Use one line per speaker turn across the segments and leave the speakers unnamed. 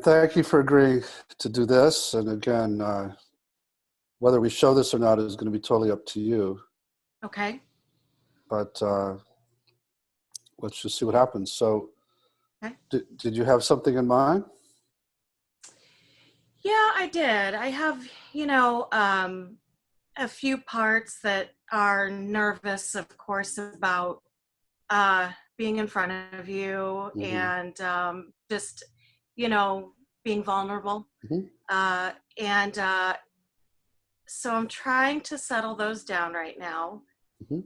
thank you for agreeing to do this. And again, whether we show this or not is going to be totally up to you.
Okay.
But let's just see what happens. So
Okay.
did you have something in mind?
Yeah, I did. I have, a few parts that are nervous, of course, about being in front of you
Mm-hmm.
and just, you know, being vulnerable.
Mm-hmm.
And so I'm trying to settle those down right now
Mm-hmm.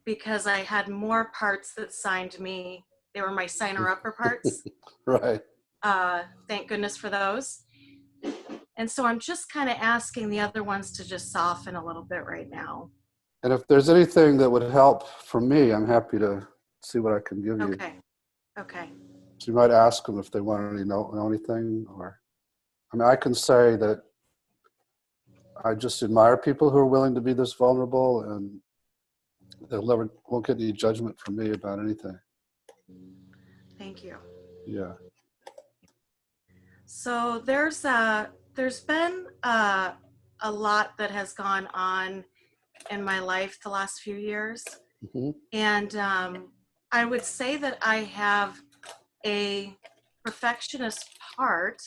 because I had more parts that signed me. They were my signer-upper parts.
Right.
Thank goodness for those. And so I'm just kind of asking the other ones to just soften a little bit right now.
And if there's anything that would help for me, I'm happy to see what I can give you.
Okay. Okay.
So you might ask them if they want to know anything, or I mean, I can say that I just admire people who are willing to be this vulnerable, and won't get any judgment from me about anything.
Thank you.
Yeah.
So there's been a lot that has gone on in my life the last few years,
Mm-hmm.
and I would say that I have a perfectionist part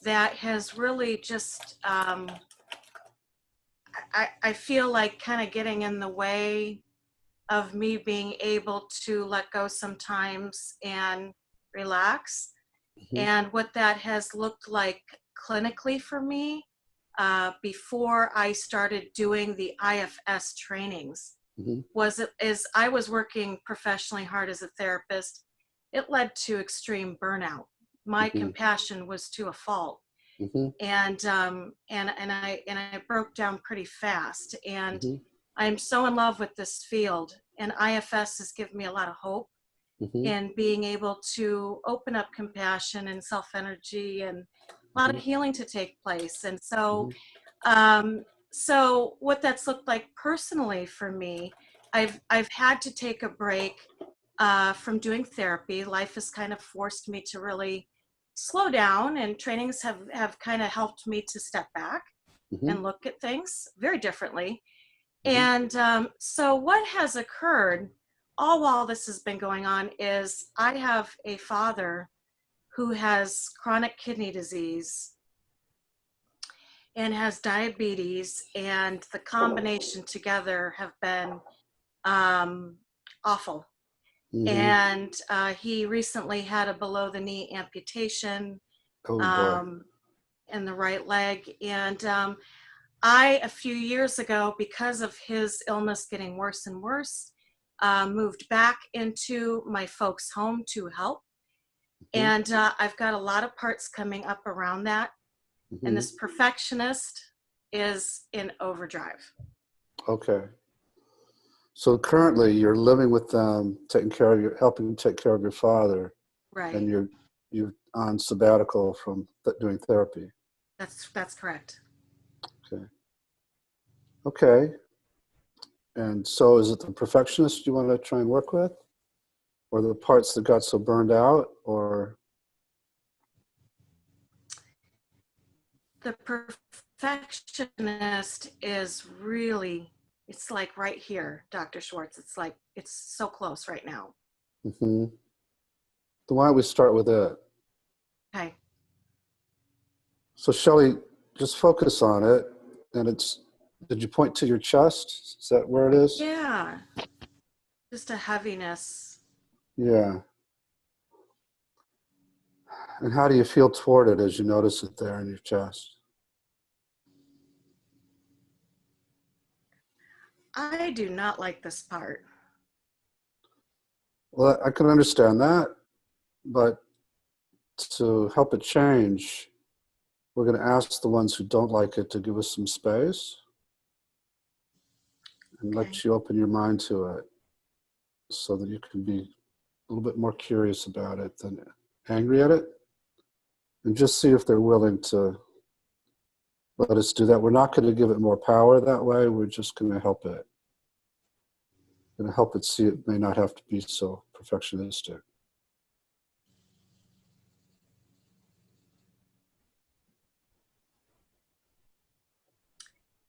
that has really just I feel like kind of getting in the way of me being able to let go sometimes and relax.
Mm-hmm.
And what that has looked like clinically for me before I started doing the IFS trainings
Mm-hmm.
as I was working professionally hard as a therapist, it led to extreme burnout. My
Mm-hmm.
compassion was to a fault.
Mm-hmm.
And I broke down pretty fast. And
Mm-hmm.
I'm so in love with this field. And IFS has given me a lot of hope
Mm-hmm.
in being able to open up compassion and self-energy and a lot of healing to take place. And so, so what that's looked like personally for me, I've had to take a break from doing therapy. Life has kind of forced me to really slow down, and trainings have kind of helped me to step back
Mm-hmm.
and look at things very differently.
Mm-hmm.
And so what has occurred all while this has been going on is I have a father who has chronic kidney disease and has diabetes, and the combination together have been awful.
Mm-hmm.
And he recently had a below the knee amputation
Oh boy.
in the right leg. And I, a few years ago, because of his illness getting worse and worse, moved back into my folks' home to help.
Mm-hmm.
And I've got a lot of parts coming up around that.
Mm-hmm.
And this perfectionist is in overdrive.
Okay. So currently you're living with them, helping take care of your father,
Right.
and you're on sabbatical from doing therapy.
That's correct.
Okay. Okay. And so is it the perfectionist you want to try and work with? Or the parts that got so burned out? Or
The perfectionist is really, it's like right here, Dr. Schwartz. It's like, it's so close right now.
mm-hmm. Then why don't we start with it?
Okay.
So Shelly, just focus on it. And did you point to your chest? Is that where it is?
Yeah. Just a heaviness.
Yeah. And how do you feel toward it as you notice it there in your chest?
I do not like this part.
Well, I can understand that, but to help it change, we're going to ask the ones who don't like it to give us some space and
Okay.
let you open your mind to it so that you can be a little bit more curious about it than angry at it, and just see if they're willing to let us do that. We're not going to give it more power that way. We're just going to help it. Going to help it see it may not have to be so perfectionistic.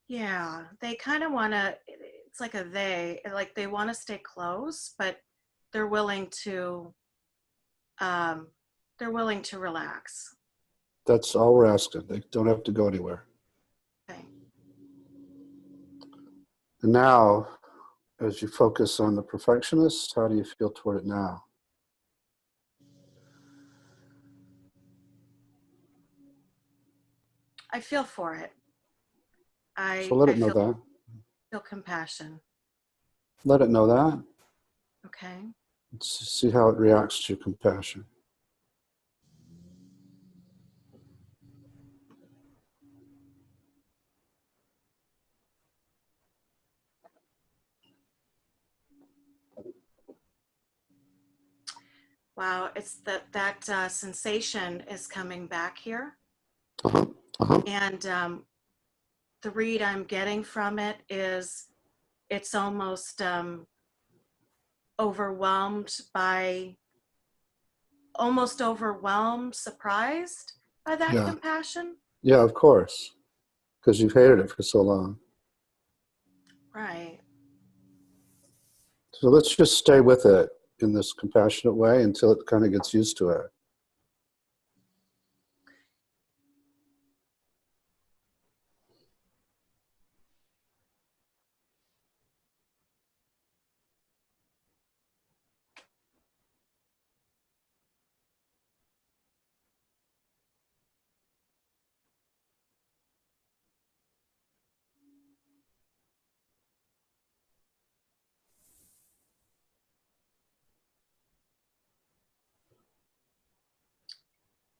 Yeah, they kind of want to, it's like a they, like they want to stay close, but they're willing to, um, they're willing to relax.
That's all we're asking. They don't have to go anywhere.
Okay.
And now, as you focus on the perfectionist, how do you feel toward it now?
I feel for it.
So let
I
it know that.
feel compassion.
Let it know that.
Okay.
Let's see how it reacts to your compassion.
Wow, it's that sensation is coming back here,
Uh-huh. Uh-huh.
and the read I'm getting from it is it's almost overwhelmed by, almost overwhelmed, surprised by that
Yeah.
compassion.
Yeah, of course. Because you've hated it for so long.
Right.
So let's just stay with it in this compassionate way until it kind of gets used to it.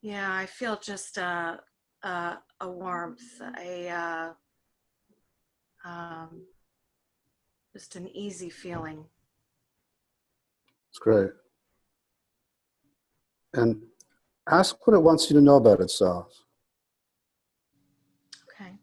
Yeah, I feel just a warmth, um, just an easy feeling.
It's great. And ask what it wants you to know about itself.
Okay.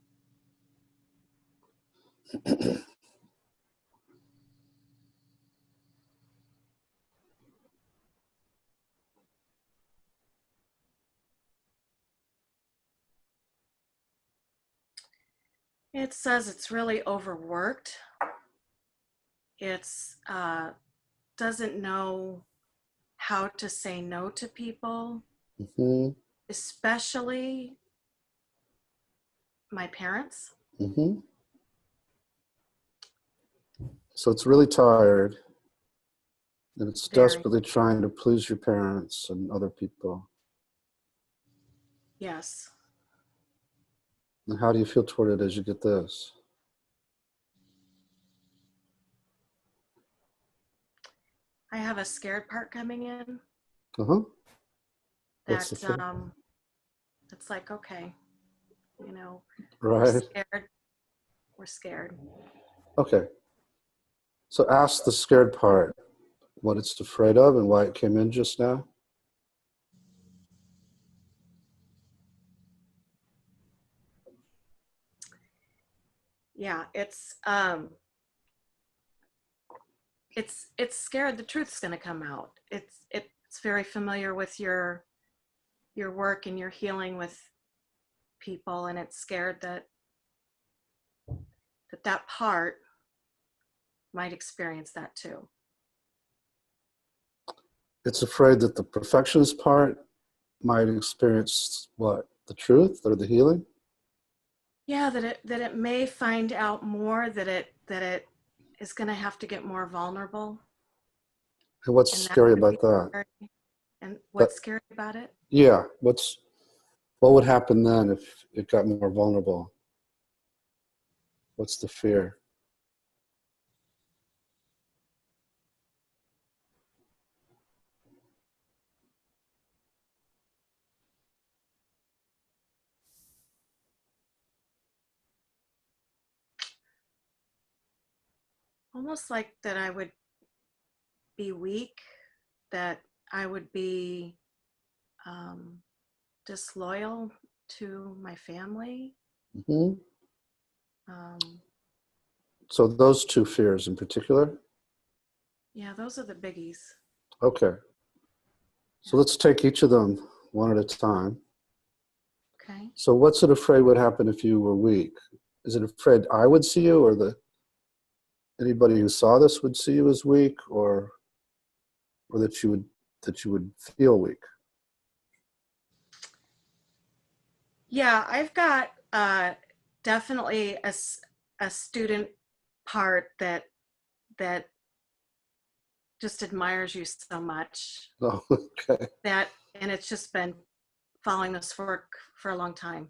It says it's really overworked. It's doesn't know how to say no to people,
Mm-hmm.
especially my parents.
Mm-hmm. So it's really tired and it's
Very.
desperately trying to please your parents and other people.
Yes.
And how do you feel toward it as you get this?
I have a scared part coming in
Uh-huh. What's the
that
fear?
it's like, okay, you know, we're
Right.
scared. We're scared.
Okay. So ask the scared part what it's afraid of and why it came in just now.
Yeah, it's scared the truth's going to come out. It's very familiar with your work and your healing with people, and it's scared that that part might experience that too.
It's afraid that the perfectionist part might experience what? The truth or the healing?
Yeah, that it may find out more, that it is going to have to get more vulnerable,
And what's
and that
scary
could be
about that?
scary. And
That
what's scary about it?
yeah, what would happen then if it got more vulnerable? What's the fear?
Almost like that I would be weak, that I would be um, disloyal to my family.
Hmm.
Um,
So those two fears in particular?
yeah, those are the biggies.
Okay. So
Yeah.
let's take each of them one at a time.
Okay.
So what's it afraid would happen if you were weak? is it afraid I would see you, or anybody who saw this would see you as weak, or that you would feel weak?
Yeah, I've got definitely a student part that just admires you so much
Oh, okay.
that, and it's just been following this work for a long time.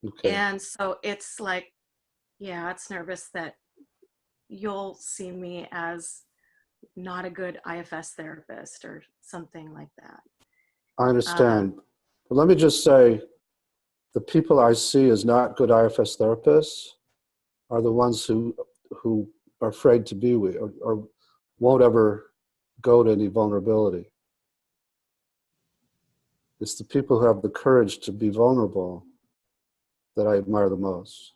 Okay.
And so it's like, yeah, it's nervous that you'll see me as not a good IFS therapist or something like that.
I
Uh,
understand. But let me just say, the people I see as not good IFS therapists are the ones who are afraid to be weak, or won't ever go to any vulnerability. It's the people who have the courage to be vulnerable that I admire the most.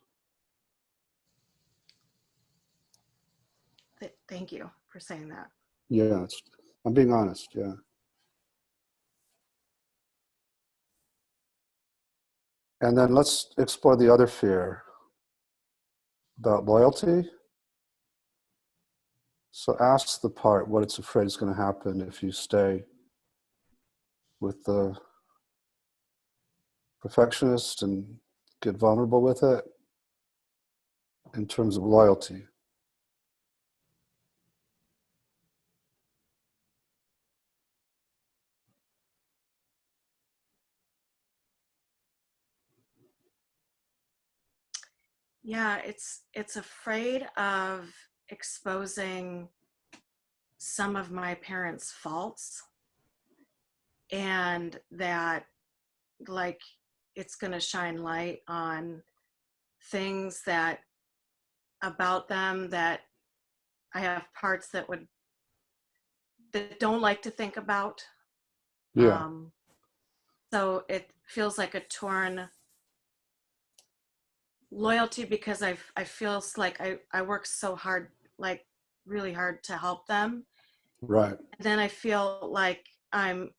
Thank you for saying that.
Yeah, I'm being honest, yeah. And then let's explore the other fear about loyalty. So ask the part what it's afraid is going to happen if you stay with the perfectionist and get vulnerable with it in terms of loyalty.
Yeah, it's afraid of exposing some of my parents' faults, and that, like, it's going to shine light on things that about them that I have parts that don't like to think about.
Yeah,
Um, so it feels like a torn loyalty, because I feel like I work so hard, like really hard to help them.
right.
And then I feel like I'm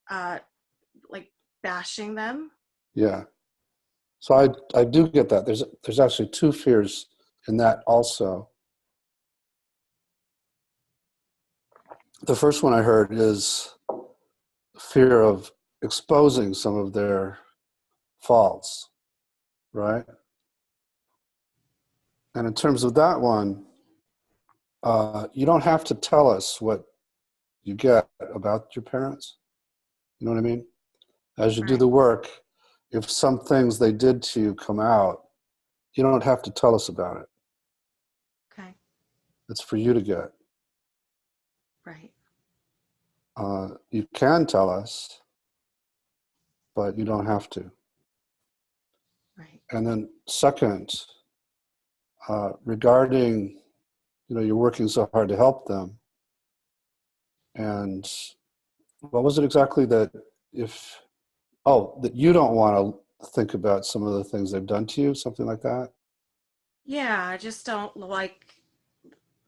uh, like bashing them.
Yeah. So I do get that. There's actually two fears in that also. The first one I heard is fear of exposing some of their faults, right? And in terms of that one, you don't have to tell us what you get about your parents. You know what I mean? As you do
Right.
the work, if some things they did to you come out, you don't have to tell us about it.
Okay.
It's for you to get.
Right.
You can tell us, but you don't have to.
Right.
And then second, regarding, you're working so hard to help them. And what was it exactly that that you don't want to think about some of the things they've done to you, something like that?
Yeah, I just don't like,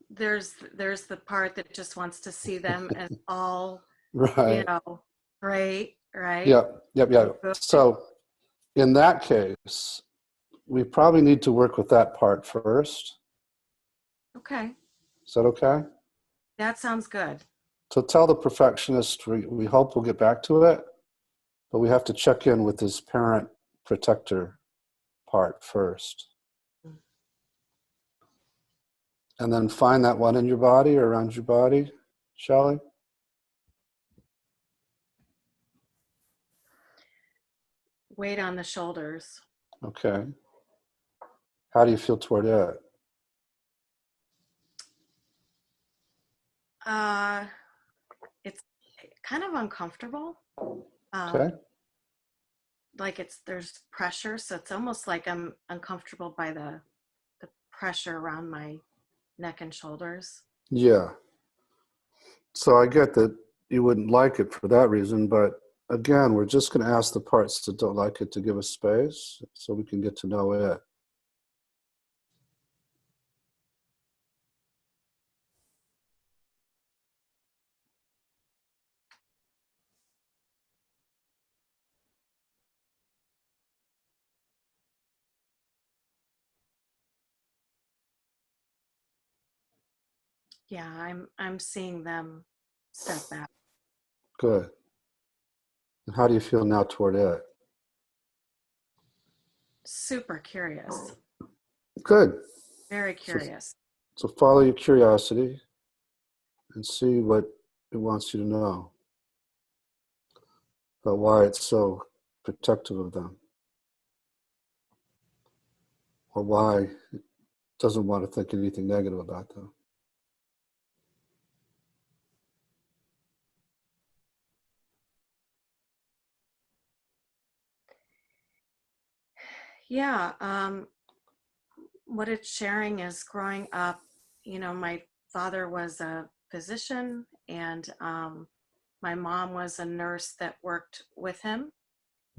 there's the part that just wants to see them as all, you
Right.
know, right, right.
Yep. Yep. Yep.
Good.
So in that case, we probably need to work with that part first.
Okay.
Is that okay?
That sounds good.
So tell the perfectionist we hope we'll get back to it, but we have to check in with this parent protector part first. And then find that one in your body or around your body, Shelly.
Weight on the shoulders.
Okay. How do you feel toward it?
Uh, it's kind of uncomfortable.
Okay.
Like there's pressure, so it's almost like I'm uncomfortable by the pressure around my neck and shoulders.
Yeah. So I get that you wouldn't like it for that reason, but again, we're just going to ask the parts that don't like it to give us space so we can get to know it.
Yeah, I'm seeing them step back.
Good. And how do you feel now toward it?
Super curious.
Good.
Very
So,
curious.
so follow your curiosity and see what it wants you to know about why it's so protective of them, or why it doesn't want to think anything negative about them.
Yeah, what it's sharing is growing up, my father was a physician, and my mom was a nurse that worked with him,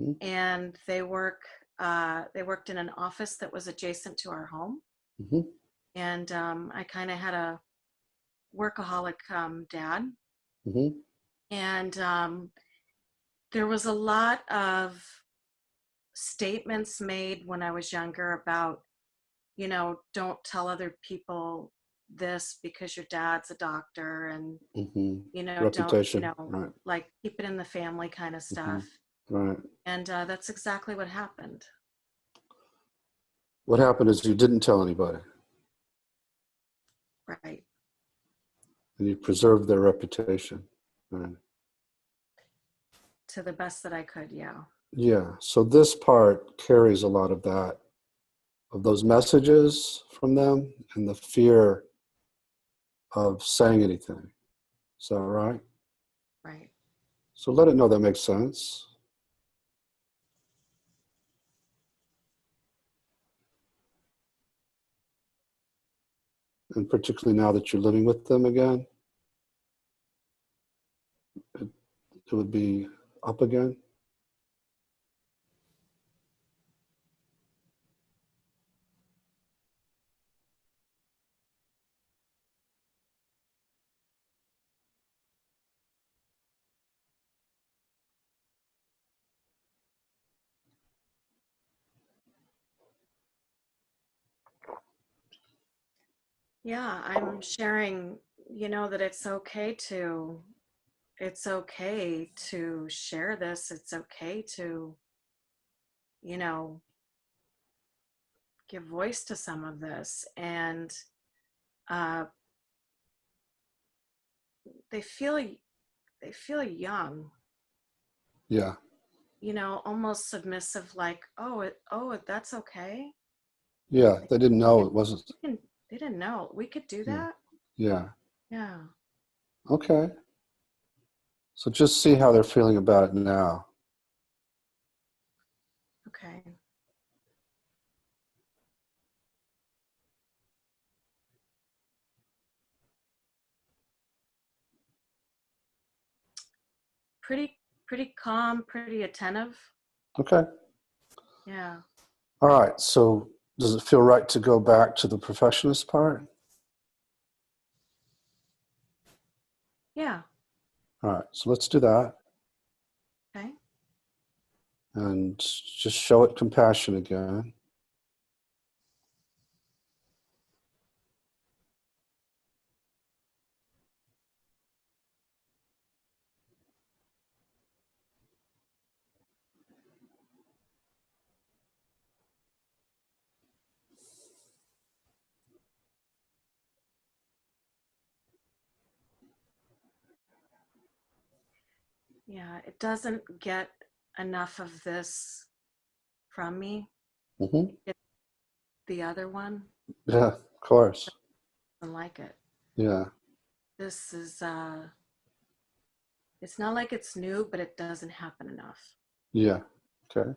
Mm-hmm.
and they worked in an office that was adjacent to our home.
Mm-hmm.
And I kind of had a workaholic dad,
Mm-hmm.
and there was a lot of statements made when I was younger about, don't tell other people this because your dad's a doctor, and
Mm-hmm.
don't,
Reputation, right?
like, keep it in the family kind of
Mm-hmm.
stuff.
Right.
And that's exactly what happened.
What happened is you didn't tell anybody,
Right.
and you preserved their reputation. Right.
To the best that I could. Yeah.
Yeah. So this part carries a lot of that, of those messages from them, and the fear of saying anything. Is that right?
Right.
So let it know that makes sense. And particularly now that you're living with them again, it would be up again.
Yeah, I'm sharing, that it's okay to share this. It's okay to, you know, give voice to some of this. And uh, they feel they feel young,
Yeah.
almost submissive, like, that's okay.
Yeah.
Like,
They didn't
we
know
can,
it wasn't.
they didn't know we could do
Yeah.
that.
Yeah.
Yeah.
Okay. So just see how they're feeling about it now.
Okay. Pretty calm, pretty attentive.
Okay.
Yeah.
All right. So does it feel right to go back to the perfectionist part?
Yeah.
All right. So let's do that.
Okay.
And just show it compassion again.
Yeah, it doesn't get enough of this from me.
Mm-hmm.
It's the other one
Yeah, of course.
doesn't like it.
Yeah.
This is it's not like it's new, but it doesn't happen enough.
Yeah. Okay.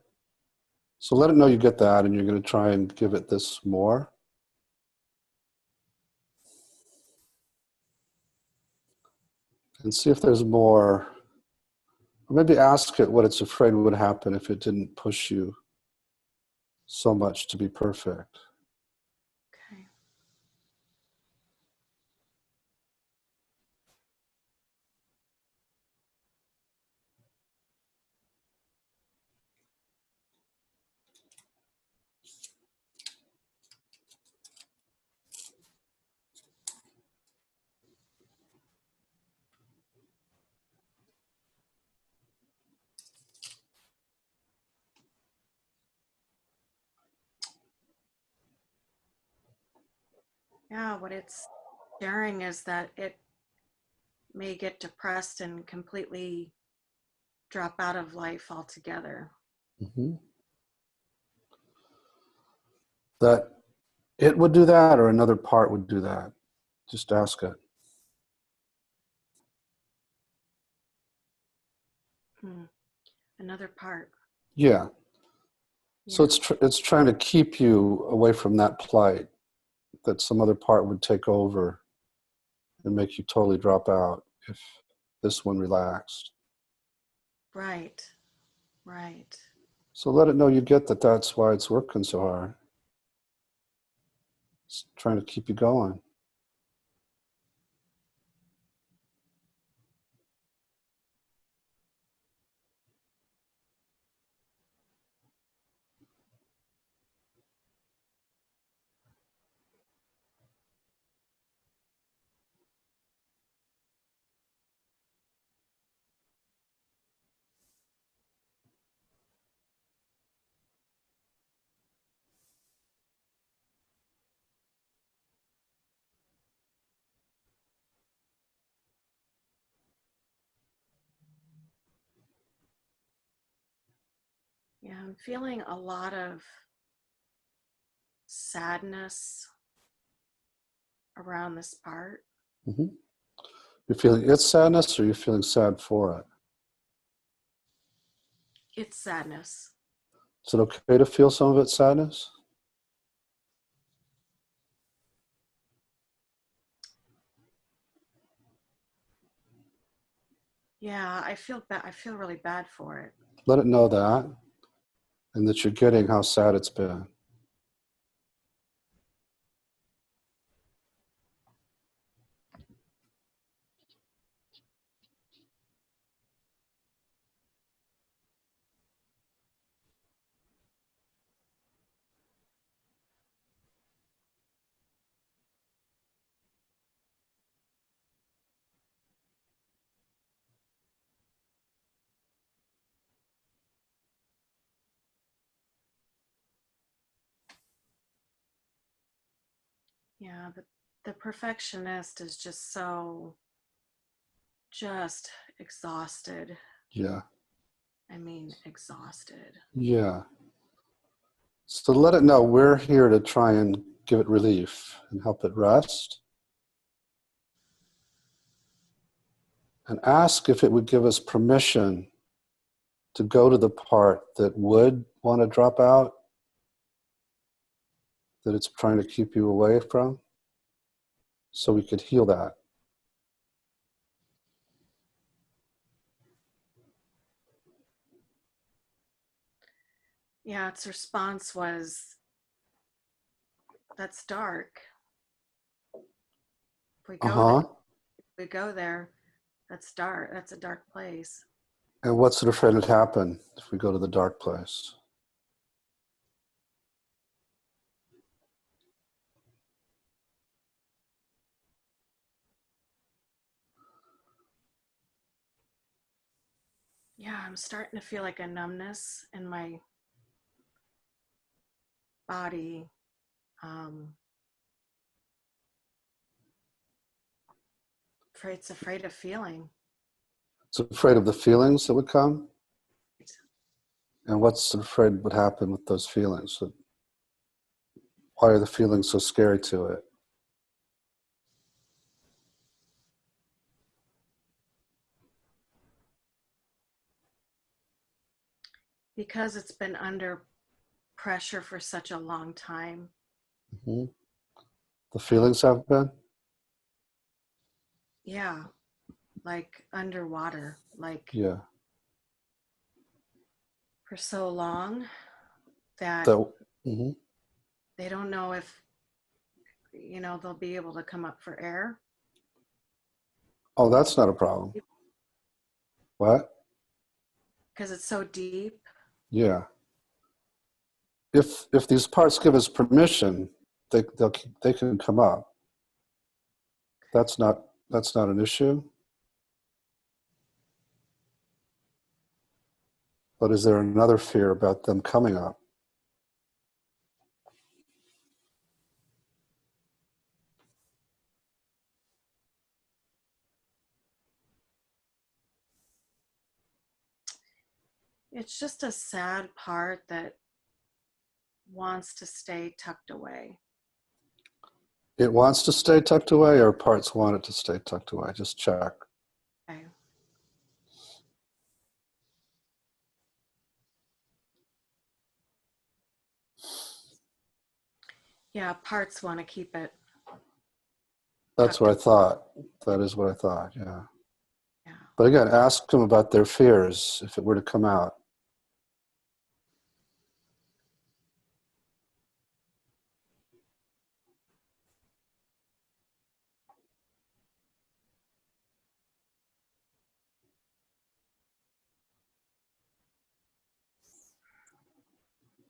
So let it know you get that, and you're going to try and give it this more. And see if there's more. Or maybe ask it what it's afraid would happen if it didn't push you so much to be perfect.
Okay. Yeah, what it's sharing is that it may get depressed and completely drop out of life altogether.
Hmm. That it would do that, or another part would do that. Just ask it.
Hmm. Another part.
Yeah. So
Yeah.
it's trying to keep you away from that plight, that some other part would take over and make you totally drop out if this one relaxed.
Right. Right.
So let it know you get that that's why it's working so hard. It's trying to keep you going.
Yeah, I'm feeling a lot of sadness around this part.
Hmm. You're feeling its sadness, or you're feeling sad for it?
It's sadness.
Is it okay to feel some of its sadness?
Yeah, I feel bad. I feel really bad for it.
Let it know that, and that you're getting how sad it's been.
Yeah, the perfectionist is just exhausted.
Yeah.
I mean, exhausted.
Yeah. So let it know we're here to try and give it relief and help it rest. And ask if it would give us permission to go to the part that would want to drop out, that it's trying to keep you away from, so we could heal that.
Yeah, its response was, "That's dark. If we go there,
Uh-huh.
we go there. That's dark. That's a dark place."
And what's it afraid would happen if we go to the dark place?
Yeah, I'm starting to feel like a numbness in my body. Um, it's afraid of feeling.
It's afraid of the feelings that would come? And what's it afraid would happen with those feelings? Why are the feelings so scary to it?
Because it's been under pressure for such a long time.
Mm-hmm. The
Um,
feelings have been?
yeah, like underwater, like
Yeah.
for so long that
That, mm-hmm.
they don't know if, they'll be able to come up for air
Oh, that's not a problem. What?
because it's so deep.
Yeah. If these parts give us permission, they can come up. That's not an issue. But is there another fear about them coming up?
It's just a sad part that wants to stay tucked away.
It wants to stay tucked away, or parts want it to stay tucked away? Just check.
Okay. Yeah, parts want to keep it
That's
tucked
what I
away.
thought. That is what I thought, yeah.
Yeah.
But again, ask them about their fears if it were to come out.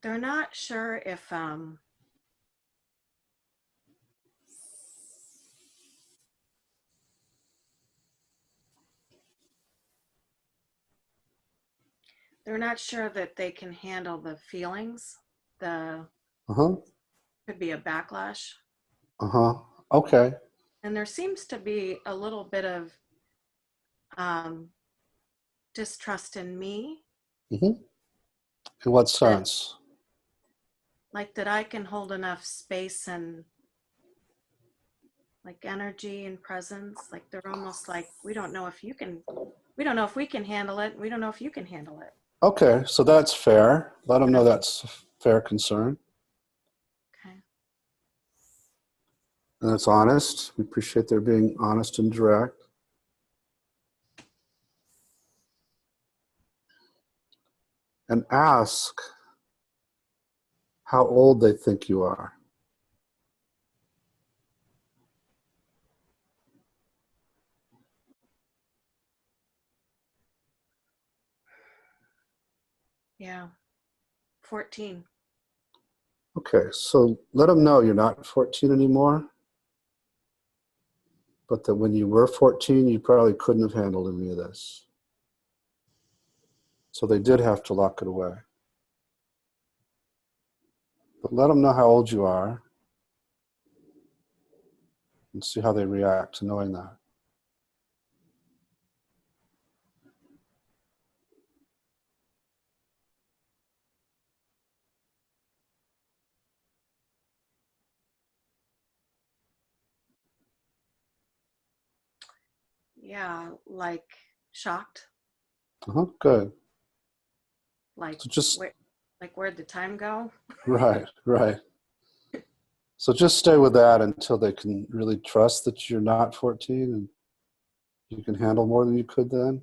They're not sure if they're not sure that they can handle the feelings. The
Uh-huh.
could be a backlash.
Uh-huh. Okay.
And there seems to be a little bit of um, distrust in me
Mm-hmm. In what
that
sense?
like that I can hold enough space and like energy and presence. Like they're almost like we don't know if you can, we don't know if we can handle it. We don't know if you can handle it.
Okay, so that's fair. Let them
But
know that's a fair concern.
okay.
And that's honest. We appreciate their being honest and direct. And ask how old they think you are.
Yeah. 14.
Okay, so let them know you're not 14 anymore, but that when you were 14, you probably couldn't have handled any of this. So they did have to lock it away. But let them know how old you are and see how they react to knowing that.
Yeah. Like shocked.
Uh-huh, good.
Like
So just,
where, like where'd the time go?
right, right. So just stay with that until they can really trust that you're not 14 and you can handle more than you could then.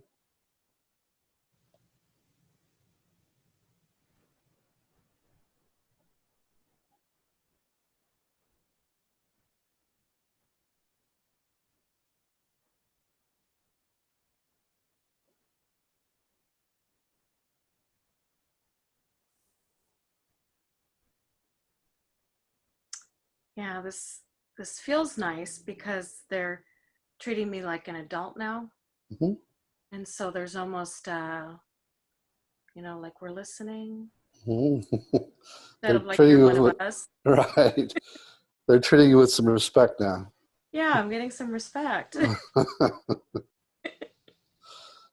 Yeah. This feels nice because they're treating me like an adult now.
Mm-hmm.
And so there's almost, like we're listening
Mm-hmm.
instead
They're
of like
treating
you're
you
one of
with,
us.
right. They're treating you with some respect now.
Yeah, I'm getting some respect.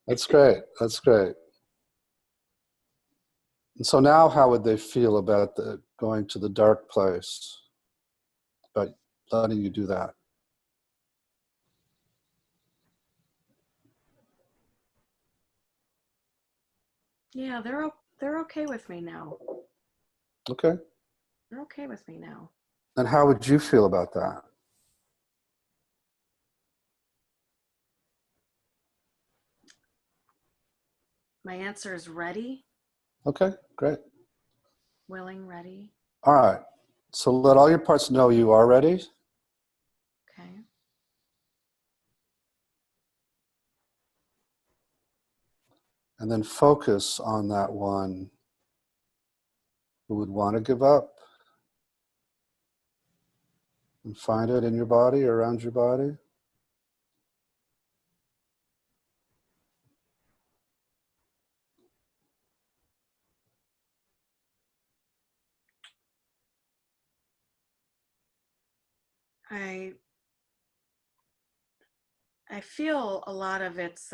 That's great. That's great. And so now how would they feel about going to the dark place, about letting you do that?
Yeah, they're okay with me now.
Okay.
They're okay with me now.
And how would you feel about that?
My answer is ready,
Okay, great.
willing, ready.
All right. So let all your parts know you are ready,
Okay.
and then focus on that one who would want to give up, and find it in your body or around your body.
I I feel a lot of it's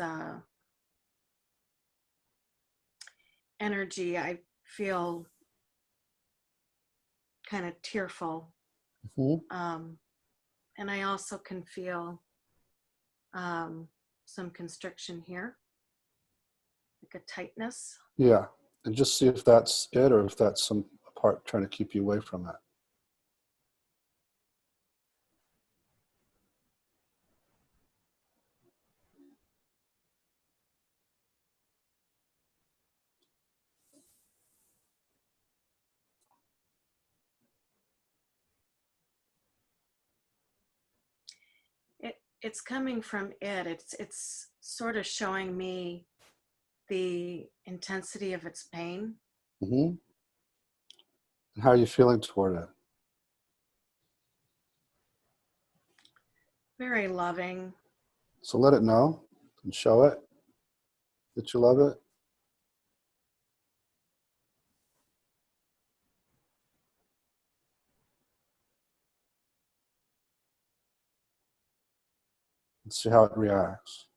energy, I feel kind of tearful.
Mm-hmm.
And I also can feel some constriction here, like a tightness.
Yeah. And just see if that's it or if that's some part trying to keep you away from it.
It's coming from it. It's sort of showing me the intensity of its pain.
Mm-hmm. And how are you feeling toward it?
Very loving.
So let it know and show it that you love it. And see how it reacts.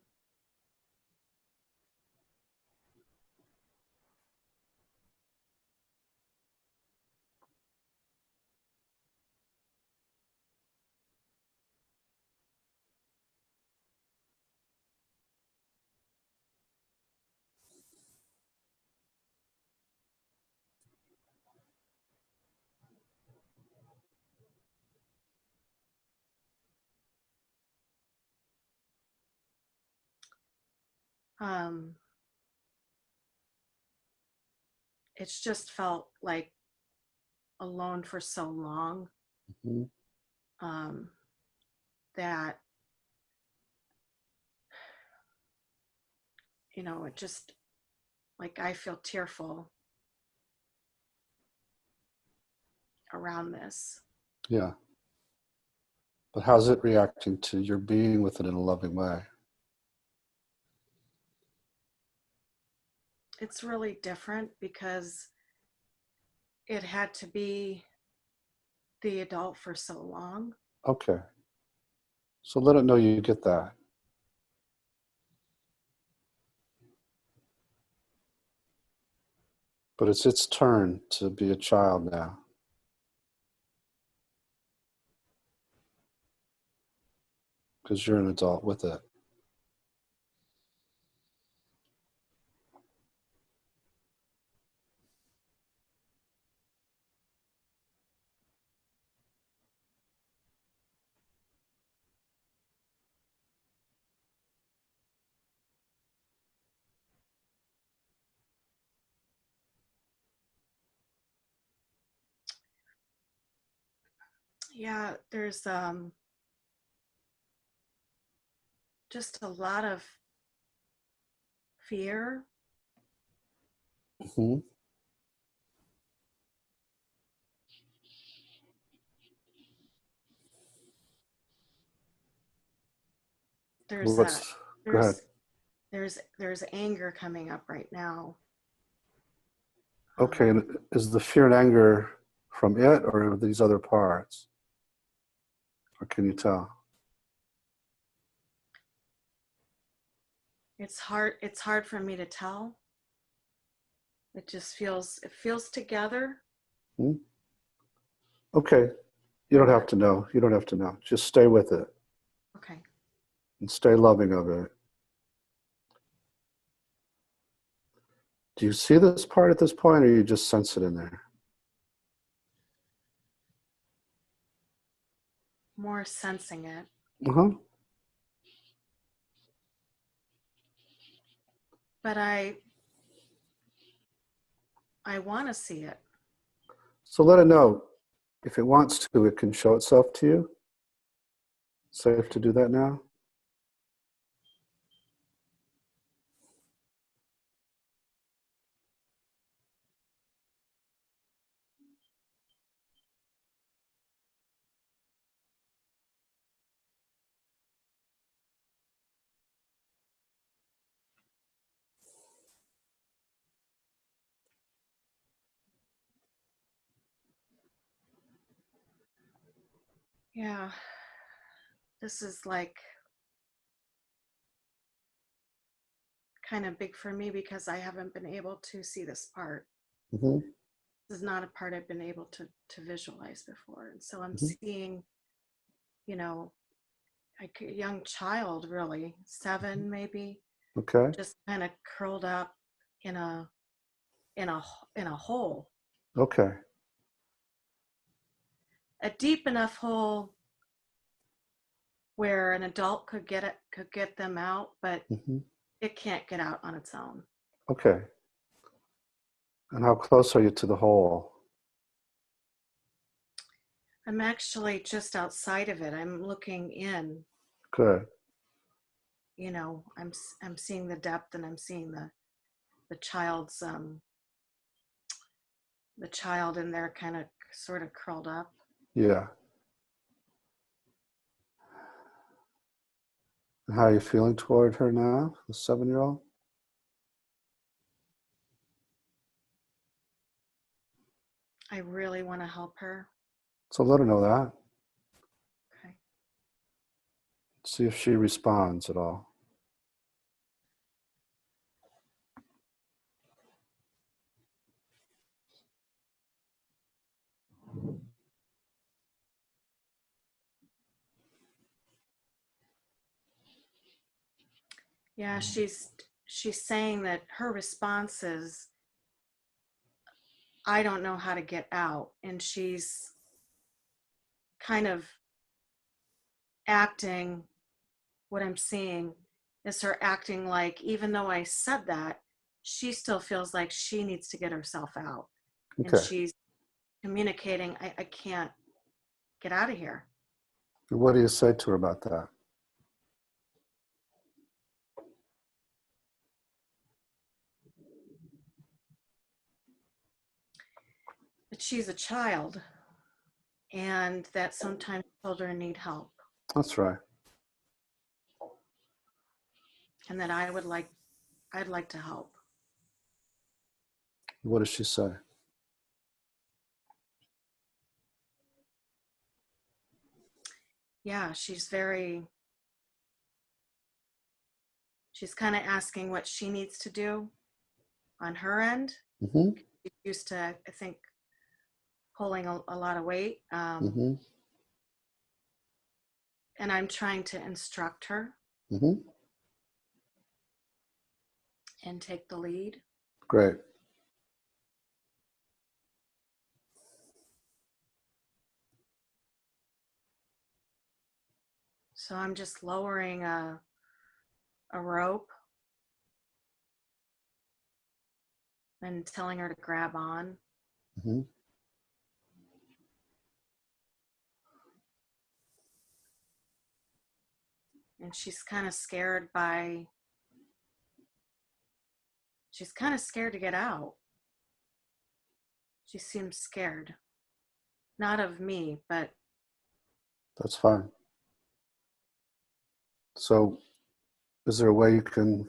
Um, it's just felt like alone for so long
Mm-hmm.
um, that, it just, like, I feel tearful around this.
Yeah. But how's it reacting to your being with it in a loving way?
It's really different because it had to be the adult for so long.
Okay. So let it know you get that. But it's its turn to be a child now. Because you're an adult with it.
Yeah, there's just a lot of fear.
Mm-hmm.
There's a
Go ahead.
there's there's anger coming up right now.
Okay,
Um,
and is the fear and anger from it or these other parts? Or can you tell?
it's hard for me to tell. It feels together.
Hmm? Okay, you don't
And
have to know. You don't have to know. Just stay with it
okay.
and stay loving of it. Do you see this part at this point or you just sense it in there?
More sensing it.
Uh-huh.
But I want to see it.
So let it know. If it wants to, it can show itself to you. Safe to
Okay.
do that now?
Yeah. This is like kind of big for me because I haven't been able to see this part.
Mm-hmm.
This is not a part I've been able to visualize before. And so I'm
Mm-hmm.
seeing, you know, like a young child, really, 7 maybe,
Okay.
just kind of curled up in a in a in a hole,
Okay.
a deep enough hole where an adult could get them out, but
Mm-hmm.
it can't get out on its own.
Okay. And how close are you to the hole?
I'm actually just outside of it. I'm looking in.
Good.
You know, I'm seeing the depth, and I'm seeing the child's the child in there, kind of sort of curled up.
Yeah. And how are you feeling toward her now, the 7-year-old?
I really want to help her.
So let her know that.
Okay.
See if she responds at all.
Yeah, she's saying that her response is, I don't know how to get out, and she's kind of acting, what I'm seeing is her acting like, even though I said that, she still feels like she needs to get herself out. And
Okay.
she's communicating, I can't get out of here.
And what do you say to her about that?
But she's a child, and that sometimes children need help,
That's right.
and that I'd like to help.
What does she say?
Yeah, she's kind of asking what she needs to do on her end.
Mm-hmm.
She's used to, I think, pulling a lot of weight.
Mm-hmm.
And I'm trying to instruct her
Mm-hmm.
and take the lead.
Great.
So I'm just lowering a rope and telling her to grab on.
Mm-hmm.
And she's kind of scared by, she's kind of scared to get out. She seems scared. Not of me, but
That's fine. So is there a way you can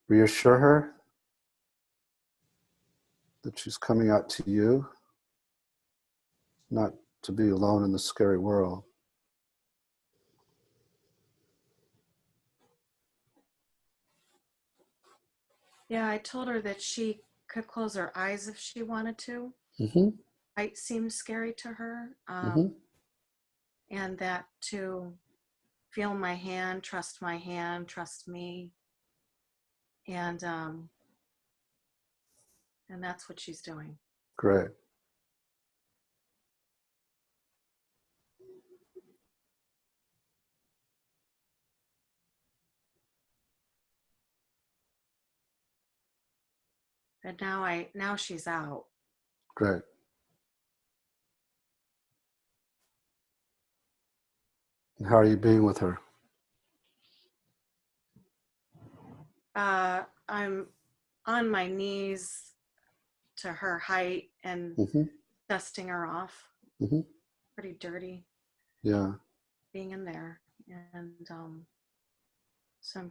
reassure her that she's coming out to you, not to be alone in the scary world?
yeah, I told her that she could close her eyes if she wanted to.
Mm-hmm.
Height seems scary to her.
Mm-hmm.
And that to feel my hand, trust me. And that's what she's doing.
Great.
And now she's out.
Great. And how are you being with her?
I'm on my knees to her height and
Mm-hmm.
dusting her off.
Mm-hmm.
Pretty dirty
Yeah.
being in there. And so I'm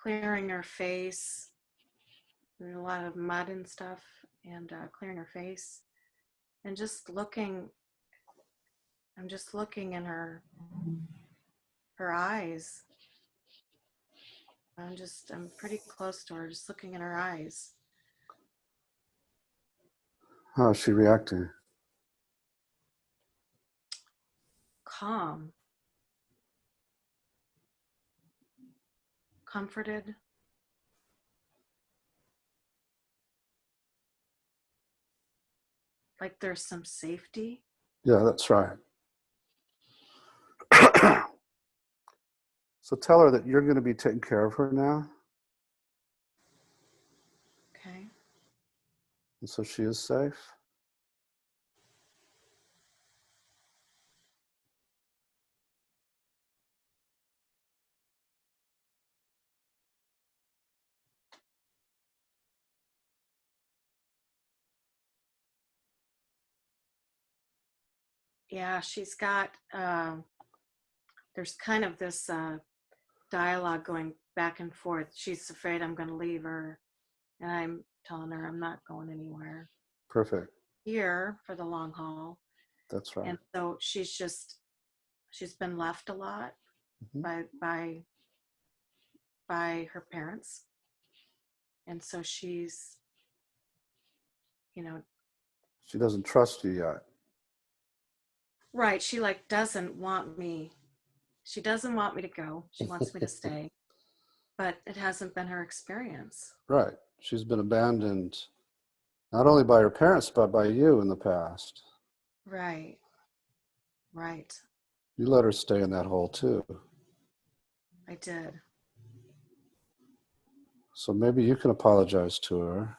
clearing her face. There's a lot of mud and stuff, and clearing her face. And just looking, I'm just looking in her eyes. I'm pretty close to her, just looking in her eyes.
How is she reacting?
Calm, comforted. Like there's some safety.
Yeah, that's right. So tell her that you're going to be taking care of her now.
Okay.
And so she is safe.
Yeah, she's got, there's kind of this dialogue going back and forth. She's afraid I'm going to leave her, and I'm telling her I'm not going anywhere.
Perfect.
Here for the long haul.
That's right.
And so she's been left a lot by her parents. And so she's, you know,
She doesn't trust you yet.
right, she like doesn't want me. She doesn't want me to go. She wants me to stay. But it hasn't been her experience.
Right. She's been abandoned not only by her parents, but by you in the past.
Right. Right.
You let her stay in that hole too.
I did.
So maybe you can apologize to her.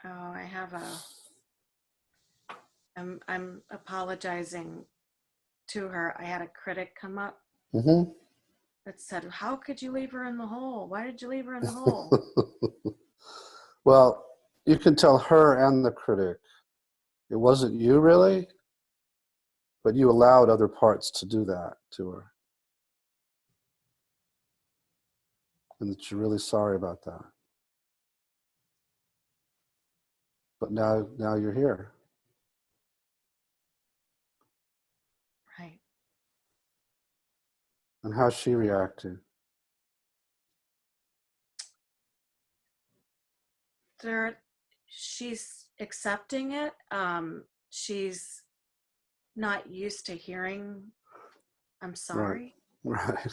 Oh, I'm apologizing to her. I had a critic come up
Mm-hmm.
that said, "How could you leave her in the hole? Why did you leave her in the hole?"
Well, you can tell her and the critic, it wasn't you really, but you allowed other parts to do that to her. And that you're really sorry about that. But now you're here.
Right.
And how's she reacting?
She's accepting it. She's not used to hearing, "I'm
Right.
sorry."
Right.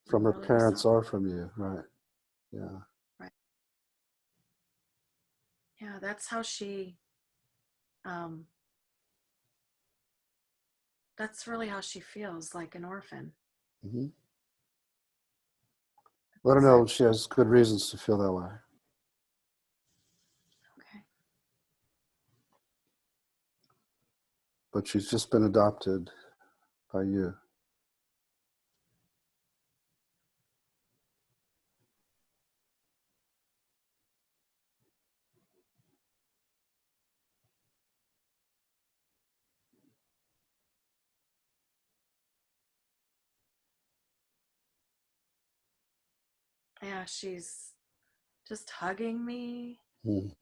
From
I'm
her
really
parents
sorry.
or from you. Right. Yeah.
Right. Yeah, that's how um, that's really how she feels, like an orphan.
Mm-hmm.
That's
Let her know
exactly.
she has good reasons to feel that way.
Okay.
But she's just been adopted by you.
Yeah, she's just hugging me.
Mm.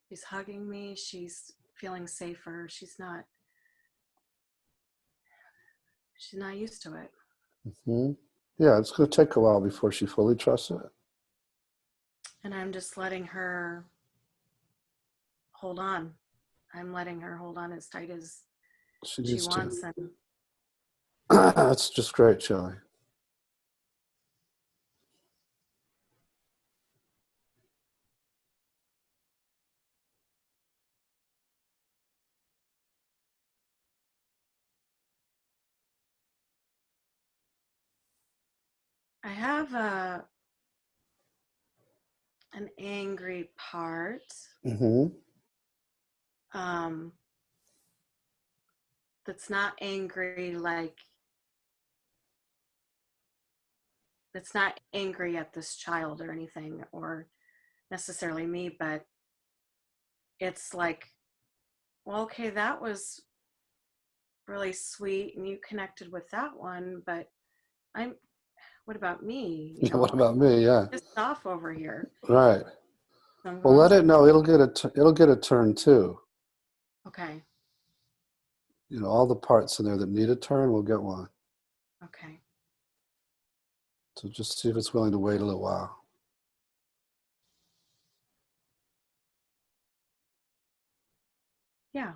She's hugging me. She's feeling safer. She's not used to it.
Mm-hmm. Yeah, it's going to take a while before she fully trusts it.
And I'm just letting her hold on. I'm letting her hold on as tight as
She
she
needs to.
wants. And
That's just great, Shelly.
I have an angry part.
Mm-hmm.
Um, that's not angry like that's not angry at this child or anything or necessarily me, but it's like, well, okay, that was really sweet, and you connected with that one, but what about me? You
What
know, I'm
about me? Yeah.
pissed off over here.
Right.
So I'm
Well,
going,
let it know. It'll get a turn too.
okay,
You know, all the parts in there that need a turn will get one.
okay.
So just see if it's willing to wait a little while.
Yeah.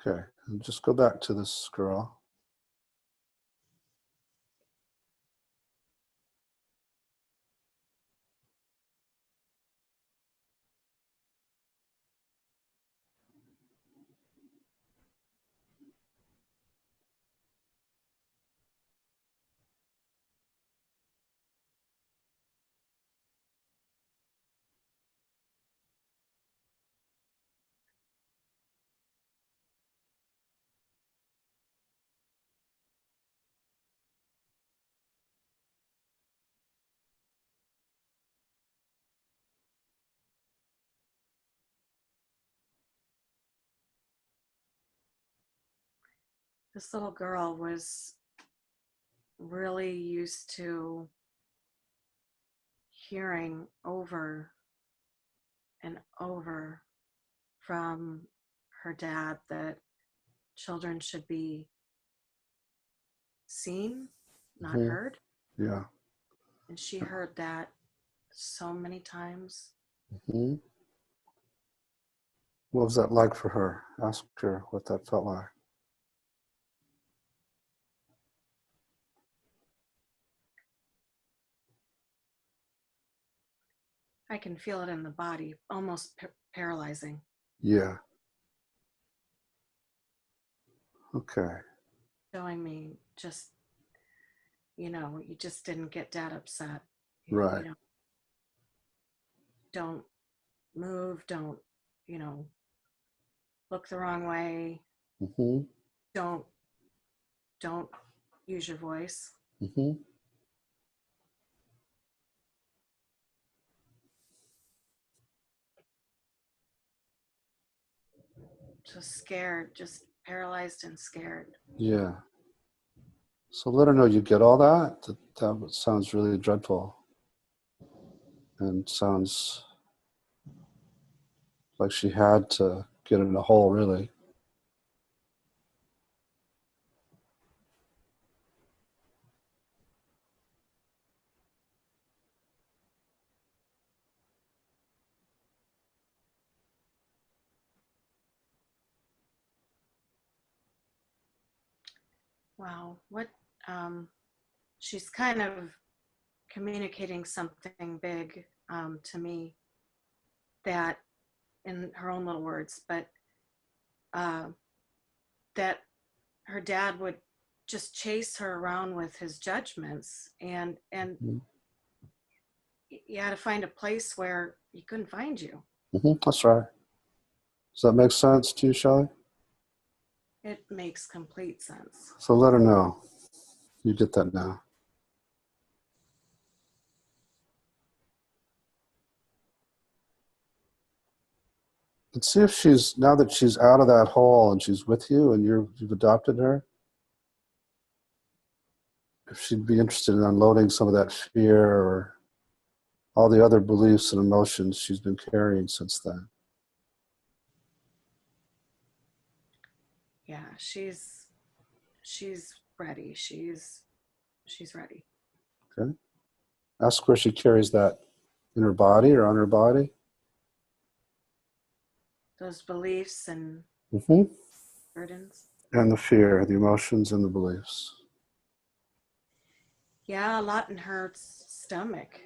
Okay. And just go back to this girl.
This little girl was really used to hearing over and over from her dad that children should be seen, not
Mhm.
heard.
Yeah.
And she heard that so many times.
Mhm. What was that like for her? Ask her what that felt like.
I can feel it in the body, almost paralyzing,
Yeah. Okay.
showing me just, you just didn't get dad upset. You
Right.
know, don't move, don't, you know, look the wrong way,
Mhm.
don't don't use your voice.
Mhm.
Just scared, just paralyzed and scared.
Yeah. So let her know you get all that. That sounds really dreadful, and sounds like she had to get in a hole, really.
Wow, what she's kind of communicating something big to me, that in her own little words, but uh, that her dad would just chase her around with his judgments, and
Mhm.
you had to find a place where he couldn't find you.
That's right. Does that make sense to you, Shelly?
It makes complete sense.
So let her know you get that now. And see if she's, now that she's out of that hole and she's with you and you've adopted her, if she'd be interested in unloading some of that fear or all the other beliefs and emotions she's been carrying since then.
Yeah, she's ready. She's ready.
Okay. Ask where she carries that, in her body or on her body.
Those beliefs and
Mm-hmm.
burdens.
And the fear, the emotions, and the beliefs.
Yeah, a lot in her stomach.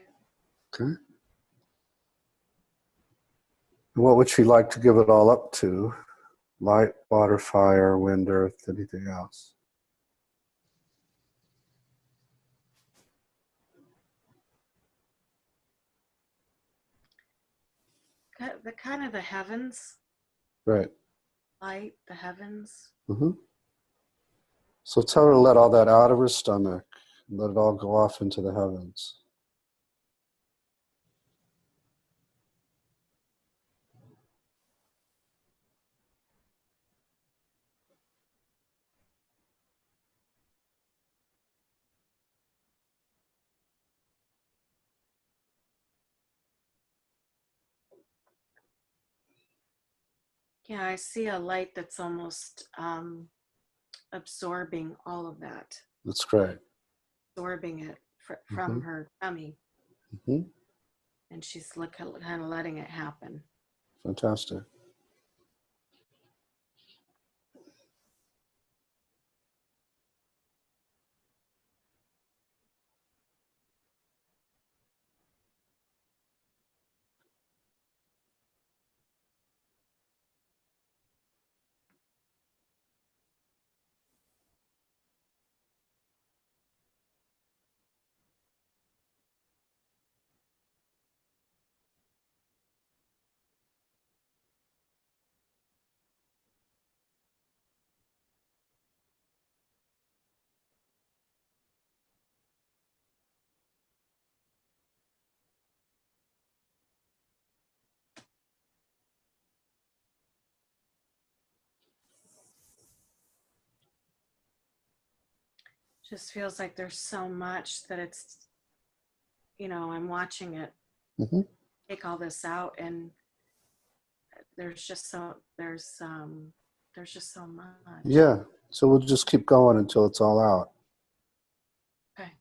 Okay. And what would she like to give it all up to? Light, water, fire, wind, earth, anything else?
The kind of the heavens,
Right.
light, the heavens.
Mm-hmm. So tell her to let all that out of her stomach and let it all go off into the heavens.
Yeah, I see a light that's almost absorbing all of that,
That's great.
absorbing it
Mm-hmm.
from her tummy,
Mm-hmm.
and she's kind of letting it happen.
Fantastic.
Just feels like there's so much that it's, I'm watching it
Mm-hmm.
take all this out, and there's just so much.
Yeah. So we'll just keep going until it's all out.
Okay.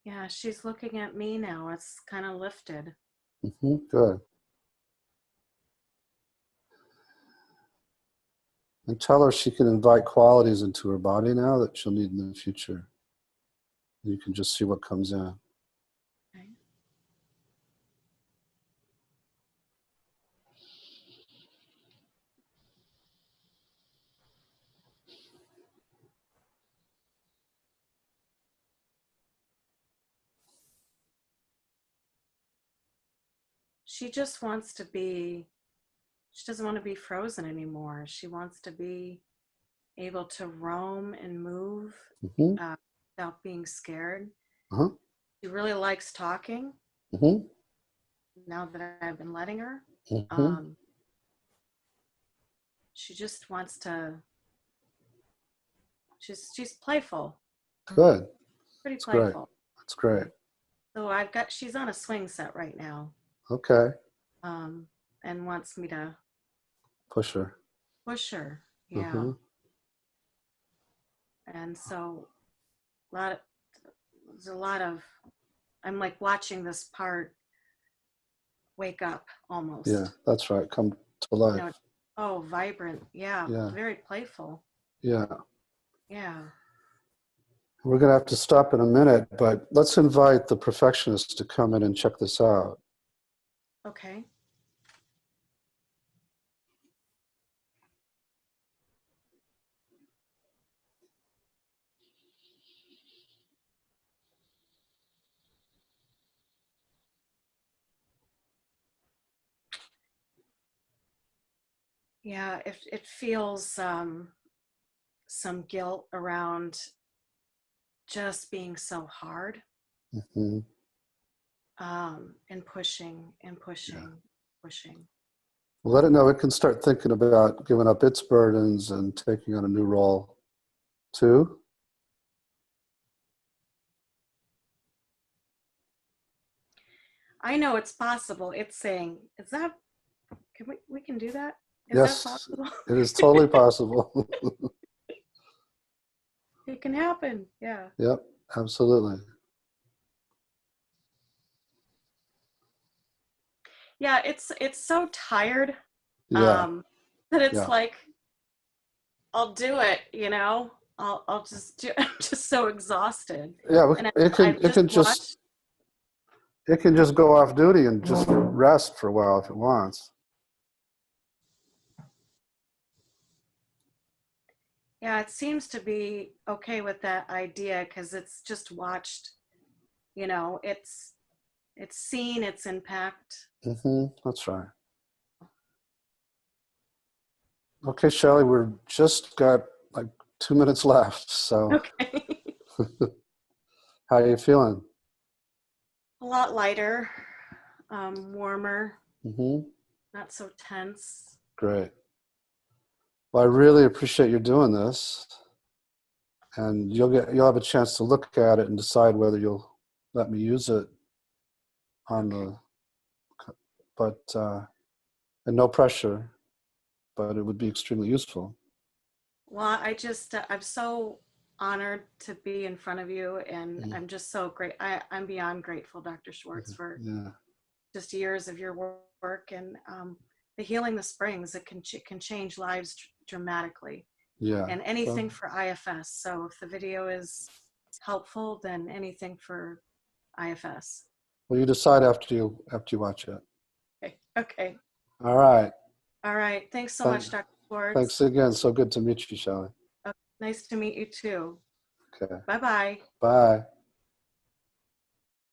Yeah, she's looking at me now. It's kind of lifted.
Mm-hmm. Good. And tell her she can invite qualities into her body now that she'll need in the future. You can just see what comes in.
Okay. She just wants to be, she doesn't want to be frozen anymore. She wants to be able to roam and move
Mm-hmm.
without being scared.
Uh-huh.
She really likes talking
Mm-hmm.
now that I've been letting her.
Mm-hmm.
Um, she just wants to, she's playful,
Good.
pretty
That's great.
playful.
That's great.
So she's on a swing set right now,
Okay.
and wants me to
Push her.
push her. Yeah.
Mm-hmm.
And so there's a lot of, I'm like watching this part wake up
Yeah,
almost.
that's right. Come to
You
life.
know, oh, vibrant. Yeah.
Yeah.
Very playful.
Yeah.
Yeah.
We're going to have to stop in a minute, but let's invite the perfectionist to come in and check this out.
Okay. Yeah. It feels some guilt around just being so hard,
Mm-hmm.
and pushing and
Yeah.
pushing, pushing.
Let it know it can start thinking about giving up its burdens and taking on a new role too.
I know it's possible. It's saying, is that, we can do that? Is that
Yes,
possible?
it is totally possible.
It can happen. Yeah.
Yep, absolutely.
Yeah, it's so tired,
Yeah,
um that it's
yeah,
like I'll do it, I'll just do I'm just so exhausted.
yeah.
And
It
I've just
can just
watched.
it can just go off duty and just rest for a while if it wants.
Yeah, it seems to be okay with that idea because it's just watched, you know, it's seen its impact.
That's right. Okay, Shelly, we're just got like 2 minutes left. So
Okay.
how are you feeling?
A lot lighter, warmer,
Mm-hmm.
not so tense.
Great. Well, I really appreciate you doing this, and you'll have a chance to look at it and decide whether you'll let me use it on
Okay.
the, but and no pressure, but it would be extremely useful.
Well, I'm so honored to be in front of you, and
Mhm.
I'm just so great. I'm beyond grateful, Dr. Schwartz, for
Yeah,
just years of your work and the healing the springs. It can change lives dramatically,
yeah.
and anything
Well,
for IFS. So if the video is helpful, then anything for IFS.
well, you decide after you watch it.
Okay. Okay.
All right.
All right. Thanks so
Thank,
much, Dr. Schwartz.
thanks again. So good to meet you, Shelly.
Nice to meet you too.
Okay.
Bye bye.
Bye.